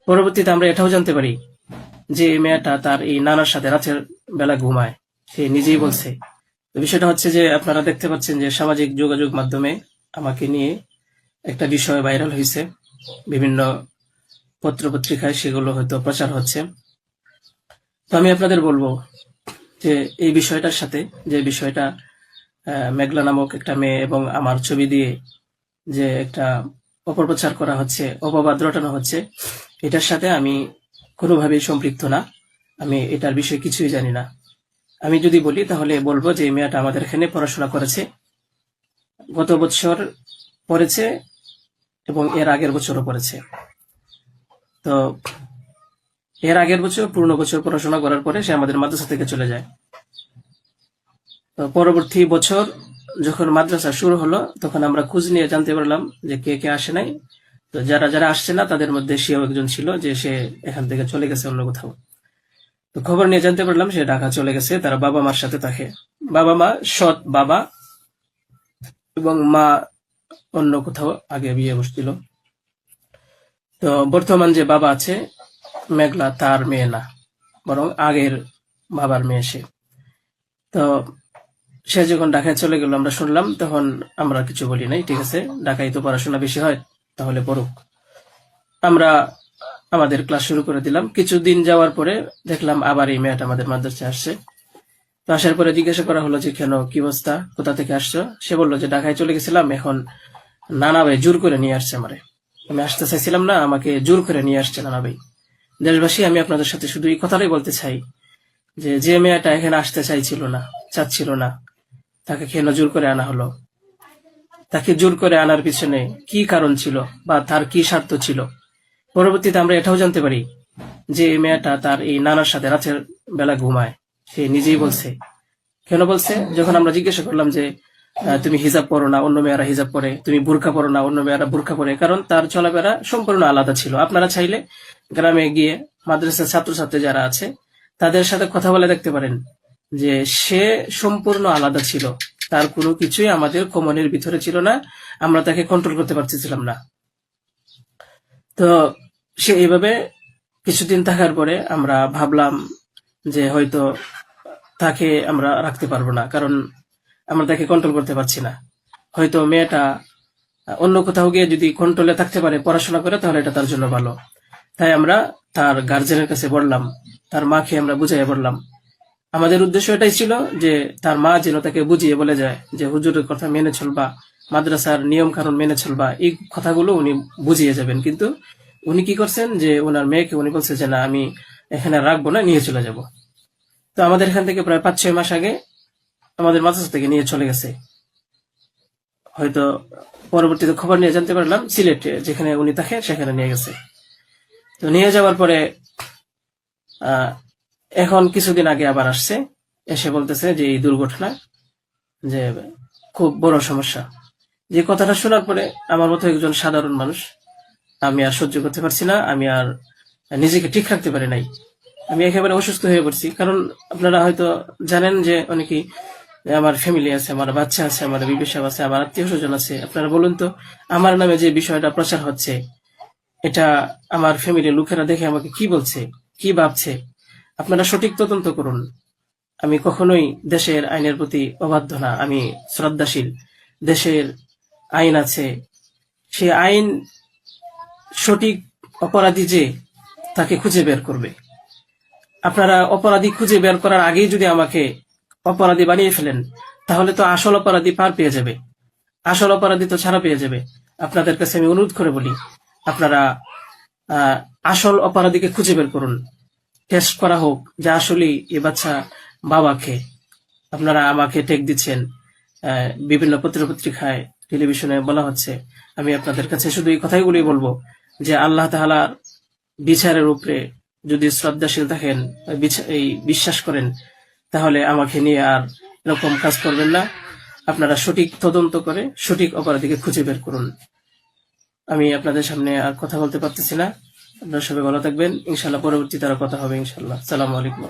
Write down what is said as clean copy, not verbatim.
পরবর্তীতে আমরা এটাও জানতে পারি যে এই মেয়েটা তার এই নানার সাথে রাতের বেলা ঘুমায়, সে নিজেই বলছে। তো বিষয়টা হচ্ছে যে আপনারা দেখতে পাচ্ছেন যে সামাজিক যোগাযোগ মাধ্যমে আমাকে নিয়ে একটা বিষয় ভাইরাল হয়েছে, বিভিন্ন পত্রপত্রিকায় সেগুলো হয়তো প্রচার হচ্ছে। তো আমি আপনাদের বলবো যে এই বিষয়টার সাথে, যে বিষয়টা মেঘলা নামক একটা মেয়ে এবং আমার ছবি দিয়ে যে একটা অপপ্রচার করা হচ্ছে, অপবাদ রটানো হচ্ছে, এটার সাথে আমি কোনোভাবেই সম্পৃক্ত না। আমি এটার বিষয়ে কিছুই জানি না। আমি যদি বলি তাহলে বলবো যে এই মেয়েটা আমাদের এখানে পড়াশোনা করেছে, গত বছর পড়েছে এবং এর আগের বছরও পড়েছে। তো এর আগের বছর পূর্ণ বছর পড়াশোনা করার পরে সে আমাদের মাদ্রাসা থেকে চলে যায়। তো পরবর্তী বছর যখন মাদ্রাসা শুরু হলো তখন আমরা খোঁজ নিয়ে জানতে পারলাম যে কে কে আসে নাই। তো যারা যারা আসছে না তাদের মধ্যে সেও একজন ছিল, যে সে এখান থেকে চলে গেছে অন্য কোথাও। তো খবর নিয়ে জানতে পারলাম সে ঢাকা চলে গেছে, তার বাবা মার সাথে থাকে। বাবা মা সৎ বাবা, এবং মা অন্য কোথাও আগে বিয়ে বসছিল। তো বর্তমান যে বাবা আছে মেঘলা, তার মেয়ে না, বরং আগের বাবার মেয়ে সে। তো সে যখন ঢাকায় চলে গেল আমরা শুনলাম, তখন আমরা কিছু বলি নাই, ঠিক আছে, ঢাকায় তো পড়াশোনা বেশি হয়, তাহলে পড়ুক। আমরা আমাদের ক্লাস শুরু করে দিলাম। কিছুদিন যাওয়ার পরে দেখলাম আবার এই মেয়েটা আমাদের মাদ্রাসায় আসছে। তো আসার পরে জিজ্ঞাসা করা হলো যে কেন, কি অবস্থা, কোথা থেকে আসছো? সে বললো যে ঢাকায় চলে গেছিলাম, এখন নানা ভাই জোর করে নিয়ে আসছে আমারে। আমি আসতে চাইছিলাম না, আমাকে জোর করে নিয়ে আসছে নানা ভাই। দেশবাসী, আমি আপনাদের সাথে শুধু এই কথাটাই বলতে চাই যে যে মেয়েটা এখানে আসতে চাচ্ছিল না, তাকে কেন জোর করে আনা হলো? তাকে জোর করে আনার পিছনে কি কারণ ছিল বা তার কি স্বার্থ ছিল? পরবর্তীতে আমরা এটাও জানতে পারি যে এই মেয়েটা তার এই নানার সাথে রাতের বেলা ঘুমায়, সে নিজেই বলছে। কেন বলছে? যখন আমরা জিজ্ঞাসা করলাম যে তুমি হিজাব পরো না, অন্য মেয়েরা হিজাব পরে, তুমি বোরকা পরো না, অন্য মেয়েরা বোরকা পরে, কারণ তার চলাফেরা সম্পূর্ণ আলাদা ছিল। আপনারা চাইলে গ্রামে গিয়ে মাদ্রাসার ছাত্রছাত্রী যারা আছে তাদের সাথে কথা বলে দেখতে পারেন যে সে সম্পূর্ণ আলাদা ছিল, তার কোনো কিছুই আমাদের কমনের ভিতরে ছিল না, আমরা তাকে কন্ট্রোল করতে পারতেছিলাম না। তো সে এইভাবে কিছুদিন থাকার পরে আমরা ভাবলাম যে হয়তো তাকে আমরা রাখতে পারবো না, কারণ আমরা তাকে কন্ট্রোল করতে পারছি না। হয়তো মেয়েটা অন্য কোথাও গিয়ে যদি কন্ট্রোলে থাকতে পারে, পড়াশোনা করে, তাহলে এটা তার জন্য ভালো। তাই আমরা তার গার্জেনের কাছে বললাম, তার মাকে আমরা বুঝাইয়া বললাম। আমাদের উদ্দেশ্য এটাই ছিল যে তার মা যেন তাকে বুঝিয়ে বলে যায় যে হুজুরের কথা মেনে চলবা, মাদ্রাসার নিয়ম কানুন মেনে চলবা, এই কথাগুলো উনি বুঝিয়ে যাবেন। কিন্তু উনি কি করছেন যে ওনার মেয়েকে উনি বলছে যে না, আমি এখানে রাখবো না, নিয়ে চলে যাব। তো আমাদের এখান থেকে প্রায় 5-6 মাস আগে আমাদের মাদ্রাসা থেকে নিয়ে চলে গেছে। হয়তো পরবর্তীতে খবর নিয়ে জানতে পারলাম সিলেটে যেখানে উনি থাকে সেখানে নিয়ে গেছে। তো নিয়ে যাওয়ার পরে এখন কিছুদিন আগে আবার আসছে, এসে বলতেছে যে এই দুর্ঘটনা, যে খুব বড় সমস্যা। যে কথাটা শোনার পরে আমার মতো একজন সাধারণ মানুষ, আমি আর সহ্য করতে পারছি না, আমি আর নিজেকে ঠিক রাখতে পারি নাই, আমি একেবারে অসুস্থ হয়ে পড়ছি। কারণ আপনারা হয়তো জানেন যে অনেকেই, আমার ফ্যামিলি আছে, আমার বাচ্চা আছে, আমার বিবি সাহেব আছে, আমার আত্মীয় স্বজন আছে। আপনারা বলুন তো, আমার নামে যে বিষয়টা প্রচার হচ্ছে, এটা আমার ফ্যামিলির লোকেরা দেখে আমাকে কি বলছে, কি ভাবছে? আপনারা সঠিক তদন্ত করুন। আমি কখনোই দেশের আইনের প্রতি অবাধ্য না, আমি শ্রদ্ধাশীল। দেশের আইন আছে, সে আইন সঠিক অপরাধী যে তাকে খুঁজে বের করবে। আপনারা অপরাধী খুঁজে বের করার আগেই যদি আমাকে অপরাধী বানিয়ে ফেলেন, তাহলে তো আসল অপরাধী পার পেয়ে যাবে, আসল অপরাধী তো ছাড়া পেয়ে যাবে। আপনাদের কাছে আমি অনুরোধ করে বলি, আপনারা আসল অপরাধীকে খুঁজে বের করুন, টেস্ট করা হোক যে আসলে এ বাচ্চা বাবাকে। আপনারা আমাকে টেক দিচ্ছেন, বিভিন্ন পত্রপত্রিকায়, টেলিভিশনে বলা হচ্ছে। আমি আপনাদের কাছে শুধু এই কথাইগুলি বলবো যে আল্লাহ তাআলার বিচারের উপরে যদি শ্রদ্ধাশীল থাকেন, এই বিশ্বাস করেন, তাহলে আমাকে নিয়ে আর এরকম কাজ করবেন না। আপনারা সঠিক তদন্ত করে সঠিক অপরাধীকে খুঁজে বের করুন। আমি আপনাদের সামনে আর কথা বলতে পারতেছি না। আপনারা সবাই ভালো থাকবেন, ইনশাল্লাহ পরবর্তীতে আরো কথা হবে ইনশাল্লাহ। আসসালামু আলাইকুম।